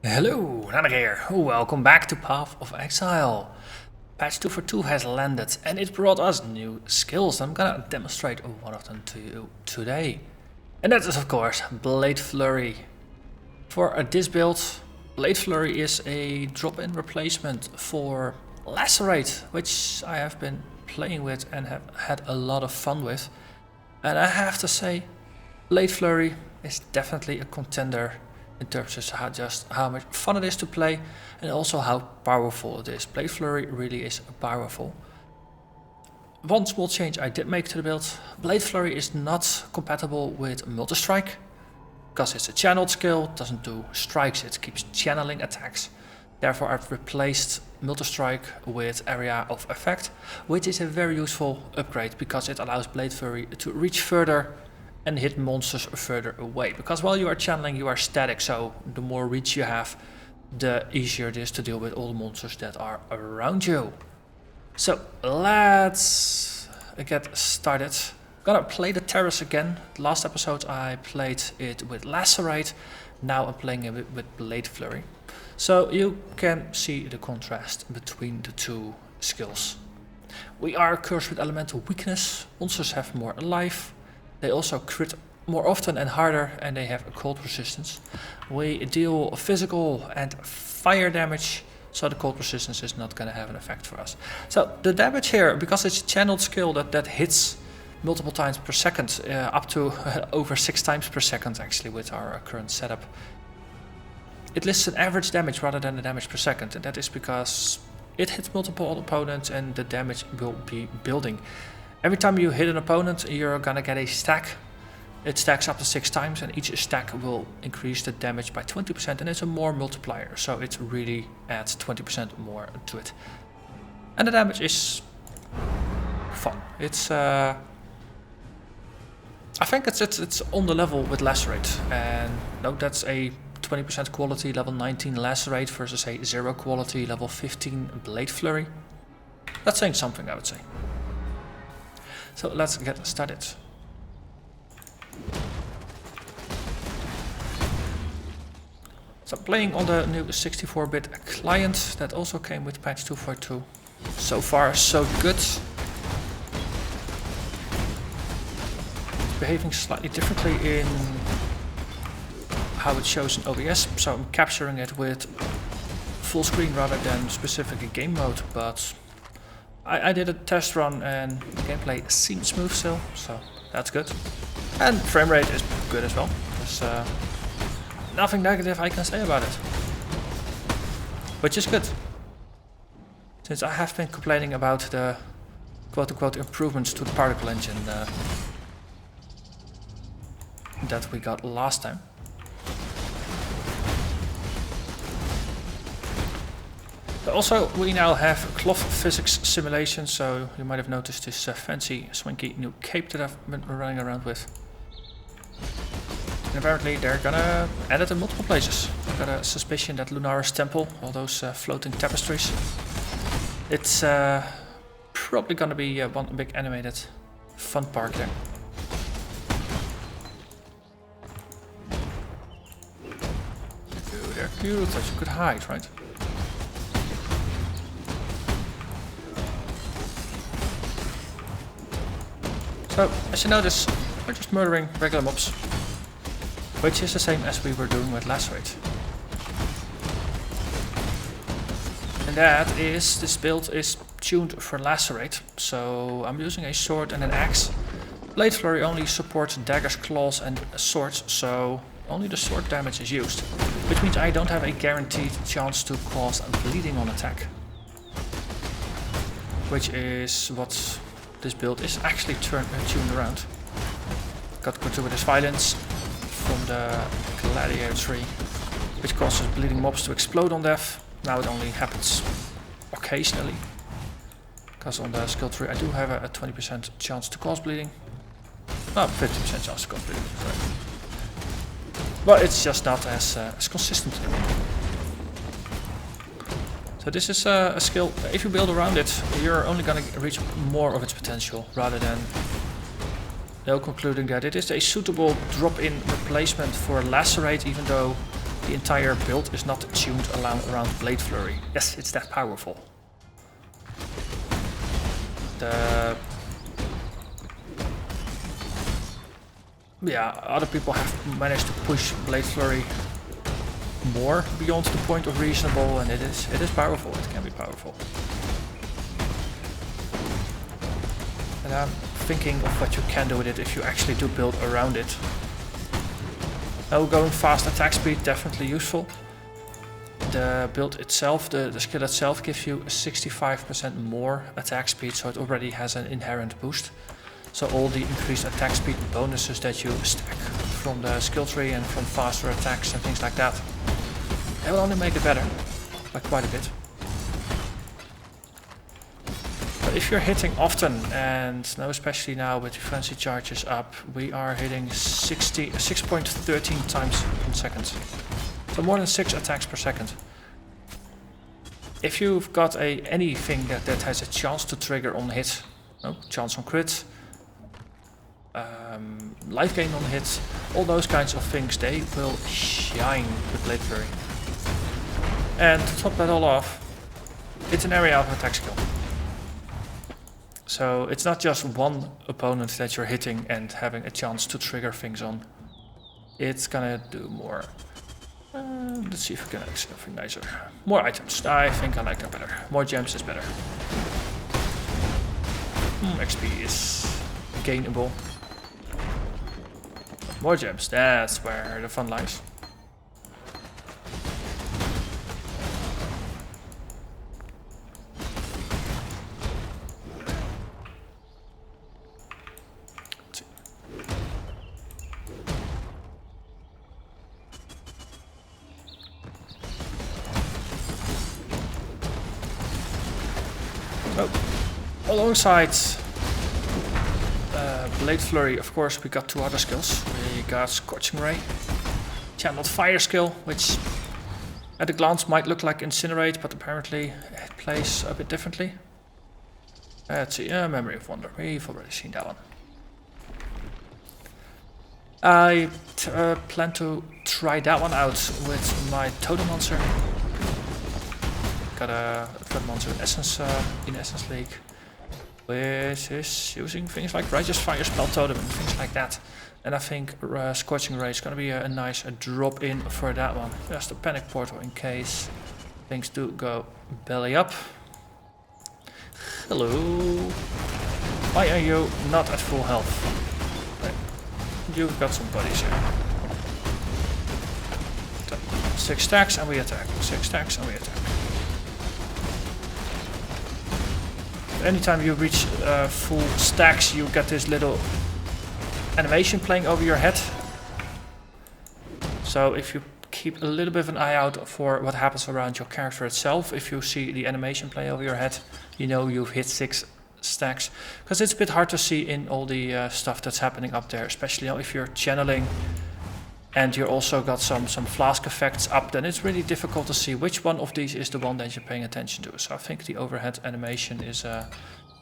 Hello, Narnach here. Welcome back to Path of Exile. Patch 2.4.2 has landed and it brought us new skills. I'm gonna demonstrate one of them to you today. And that is of course Blade Flurry. For this build, Blade Flurry is a drop-in replacement for Lacerate, which I have been playing with and have had a lot of fun with. And I have to say, Blade Flurry is definitely a contender in terms of just how much fun it is to play and also how powerful it is. Blade Flurry really is powerful. One small change I did make to the build: Blade Flurry is not compatible with multi-strike because it's a channeled skill, doesn't do strikes, it keeps channeling attacks. Therefore I've replaced multi-strike with area of effect, which is a very useful upgrade because it allows Blade Flurry to reach further and hit monsters further away. Because while you are channeling, you are static, so the more reach you have, the easier it is to deal with all the monsters that are around you. So let's get started. I'm gonna play the Terrace again. Last episode I played it with Lacerate, now I'm playing it with Blade Flurry. So you can see the contrast between the two skills. We are cursed with elemental weakness, monsters have more life. They also crit more often and harder, and they have a cold resistance. We deal physical and fire damage, so the cold resistance is not going to have an effect for us. So the damage here, because it's a channeled skill that hits multiple times per second, up to over 6 times per second actually with our current setup. It lists an average damage rather than the damage per second, and that is because it hits multiple opponents and the damage will be building. Every time you hit an opponent, you're gonna get a stack. It stacks up to 6 times, and each stack will increase the damage by 20%, and it's a more multiplier, so it really adds 20% more to it. And the damage is fun. It's I think it's on the level with Lacerate, and no, that's a 20% quality level 19 Lacerate versus a 0 quality level 15 Blade Flurry. That's saying something, I would say. So let's get started. So I'm playing on the new 64-bit client that also came with patch 2.4.2. So far so good. It's behaving slightly differently in how it shows in OBS, so I'm capturing it with full screen rather than specific game mode, but I did a test run and the gameplay seemed smooth still, so that's good. And frame rate is good as well. There's nothing negative I can say about it. Which is good. Since I have been complaining about the quote-unquote improvements to the particle engine that we got last time. Also, we now have cloth physics simulation, so you might have noticed this fancy, swanky new cape that I've been running around with. And apparently they're gonna add it in multiple places. I've got a suspicion that Lunara's temple, all those floating tapestries, it's probably gonna be one big animated fun park there. Ooh, they're cute, that you could hide, right? So, as you notice, we're just murdering regular mobs, which is the same as we were doing with Lacerate. And that is, this build is tuned for Lacerate, so I'm using a sword and an axe. Blade Flurry only supports daggers, claws and swords, so only the sword damage is used, which means I don't have a guaranteed chance to cause bleeding on attack. Which is what this build is actually tuned around. Got gratuitous violence from the Gladiator tree, which causes bleeding mobs to explode on death. Now it only happens occasionally, because on the skill tree I do have a 20% chance to cause bleeding. Oh, 50% chance to cause bleeding, sorry. But it's just not as consistent anymore. So this is a skill, if you build around it, you're only going to reach more of its potential, rather than concluding that it is a suitable drop-in replacement for Lacerate, even though the entire build is not tuned around Blade Flurry. Yes, it's that powerful. Yeah, other people have managed to push Blade Flurry more beyond the point of reasonable, and it is powerful. It can be powerful. And I'm thinking of what you can do with it if you actually do build around it. Now, going fast attack speed, definitely useful. The build itself, the skill itself, gives you 65% more attack speed, so it already has an inherent boost. So all the increased attack speed bonuses that you stack from the skill tree and from faster attacks and things like that, they will only make it better by quite a bit. But if you're hitting often, and now especially now with the frenzy charges up, we are hitting 6.13 times per second. So more than 6 attacks per second. If you've got anything that has a chance to trigger on hit, chance on crit, life gain on hits, all those kinds of things, they will shine with Blade Flurry. And to top that all off, it's an area of attack skill. So it's not just one opponent that you're hitting and having a chance to trigger things on. It's gonna do more. Let's see if we can add something nicer. More items. I think I like that better. More gems is better. XP is gainable. More gems. That's where the fun lies. Alongside Blade Flurry, of course, we got 2 other skills. We got Scorching Ray, Channeled Fire skill, which at a glance might look like Incinerate, but apparently it plays a bit differently. Let's see, Memory of Wonder, we've already seen that one. I plan to try that one out with my Totem Monster. Got a Totem Monster in Essence League, which is using things like Righteous Fire Spell Totem and things like that. And I think Scorching Ray is going to be a nice drop in for that one. Just a Panic Portal in case things do go belly up. Hello. Why are you not at full health? You've got some buddies here. 6 stacks and we attack. 6 stacks and we attack. Anytime you reach full stacks, you get this little animation playing over your head. So if you keep a little bit of an eye out for what happens around your character itself, if you see the animation play over your head, you know you've hit 6 stacks. Because it's a bit hard to see in all the stuff that's happening up there, especially if you're channeling and you also got some flask effects up, then it's really difficult to see which one of these is the one that you're paying attention to. So I think the overhead animation is a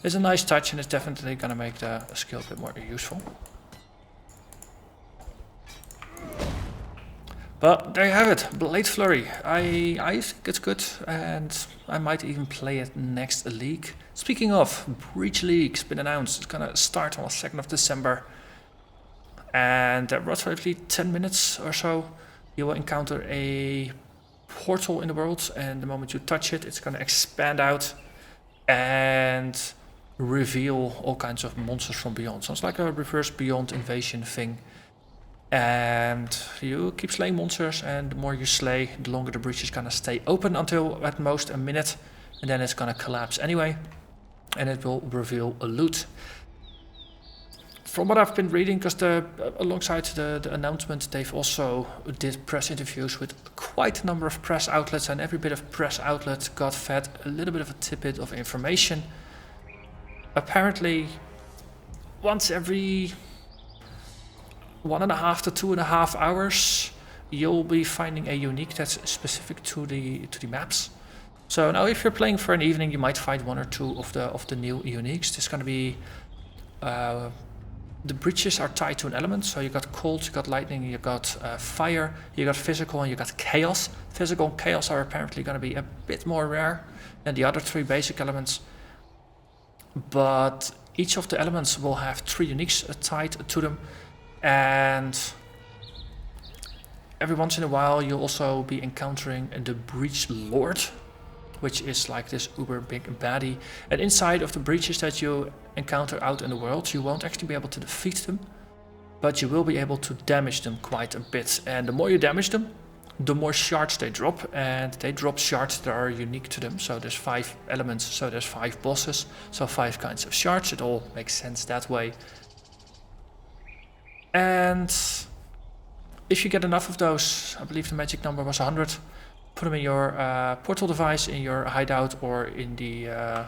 nice touch, and it's definitely going to make the skill a bit more useful. But there you have it, Blade Flurry. I think it's good, and I might even play it next league. Speaking of, Breach League's been announced. It's going to start on the 2nd of December. And roughly 10 minutes or so, you will encounter a portal in the world, and the moment you touch it, it's going to expand out and reveal all kinds of monsters from beyond. So it's like a reverse Beyond invasion thing. And you keep slaying monsters, and the more you slay, the longer the breach is going to stay open until at most a minute, and then it's going to collapse anyway, and it will reveal a loot. From what I've been reading, because alongside the announcement, they've also did press interviews with quite a number of press outlets, and every bit of press outlet got fed a little bit of a tidbit of information. Apparently, once every 1.5 to 2.5 hours, you'll be finding a unique that's specific to the maps. So now, if you're playing for an evening, you might find 1 or 2 of the new uniques. There's going to be the breaches are tied to an element, so you got cold, you got lightning, you got fire, you got physical, and you got chaos. Physical and chaos are apparently going to be a bit more rare than the other 3 basic elements, but each of the elements will have 3 uniques tied to them, and every once in a while you'll also be encountering the Breach Lord, which is like this uber big baddie, and inside of the breaches that you encounter out in the world, you won't actually be able to defeat them, but you will be able to damage them quite a bit, and the more you damage them, the more shards they drop, and they drop shards that are unique to them. So there's 5 elements, so there's 5 bosses, so 5 kinds of shards. It all makes sense that way. And if you get enough of those, I believe the magic number was 100, put them in your portal device, in your hideout, or in the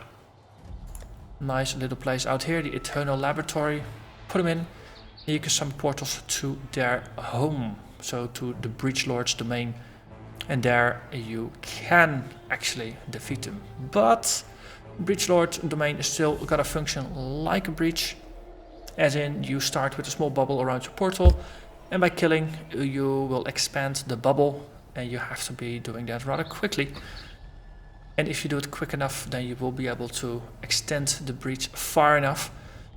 nice little place out here, the Eternal Laboratory. Put them in, and you can summon portals to their home, so to the Breach Lord's domain, and there you can actually defeat them. But Breach Lord domain is still gonna function like a breach, as in you start with a small bubble around your portal, and by killing you will expand the bubble, and you have to be doing that rather quickly. And if you do it quick enough, then you will be able to extend the breach far enough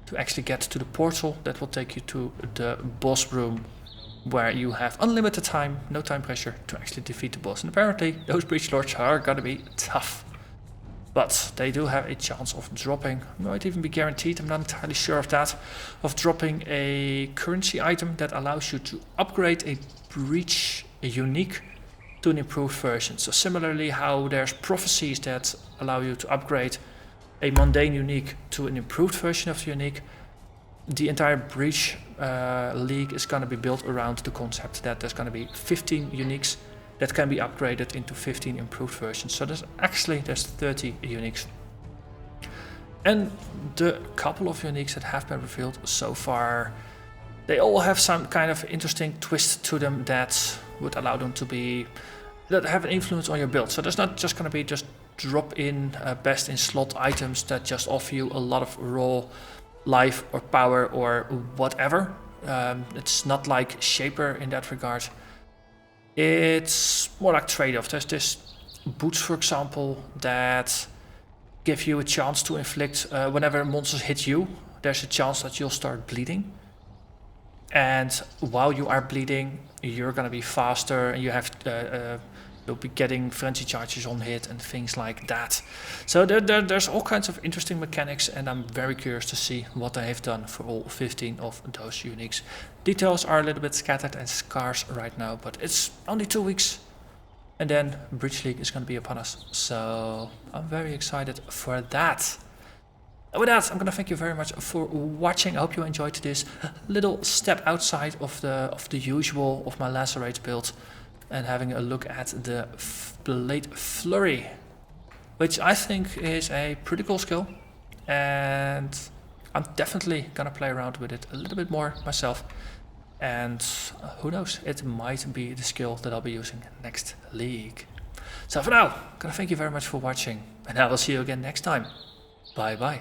to actually get to the portal that will take you to the boss room, where you have unlimited time, no time pressure, to actually defeat the boss. And apparently those Breach Lords are gonna be tough, but they do have a chance of dropping, might even be guaranteed, I'm not entirely sure of that, of dropping a currency item that allows you to upgrade a breach, a unique, to an improved version. So similarly how there's prophecies that allow you to upgrade a mundane unique to an improved version of the unique, the entire breach league is going to be built around the concept that there's going to be 15 uniques that can be upgraded into 15 improved versions. So there's 30 uniques. And the couple of uniques that have been revealed so far, they all have some kind of interesting twist to them that would allow them to be, that have an influence on your build. So there's not just going to be just drop in best in slot items that just offer you a lot of raw life or power or whatever. It's not like Shaper in that regard. It's more like trade-off. There's this boots, for example, that give you a chance to inflict, whenever monsters hit you, there's a chance that you'll start bleeding. And while you are bleeding, you're gonna be faster, and you have you'll be getting frenzy charges on hit and things like that. So there's all kinds of interesting mechanics, and I'm very curious to see what they have done for all 15 of those uniques. Details are a little bit scattered and scarce right now, but it's only 2 weeks, and then Breach League is going to be upon us. So I'm very excited for that. And with that, I'm going to thank you very much for watching. I hope you enjoyed this little step outside of the usual of my Lacerate build, and having a look at the Blade Flurry, which I think is a pretty cool skill, and I'm definitely gonna play around with it a little bit more myself, and who knows, it might be the skill that I'll be using next league. So for now, I'm gonna thank you very much for watching, and I will see you again next time. Bye bye.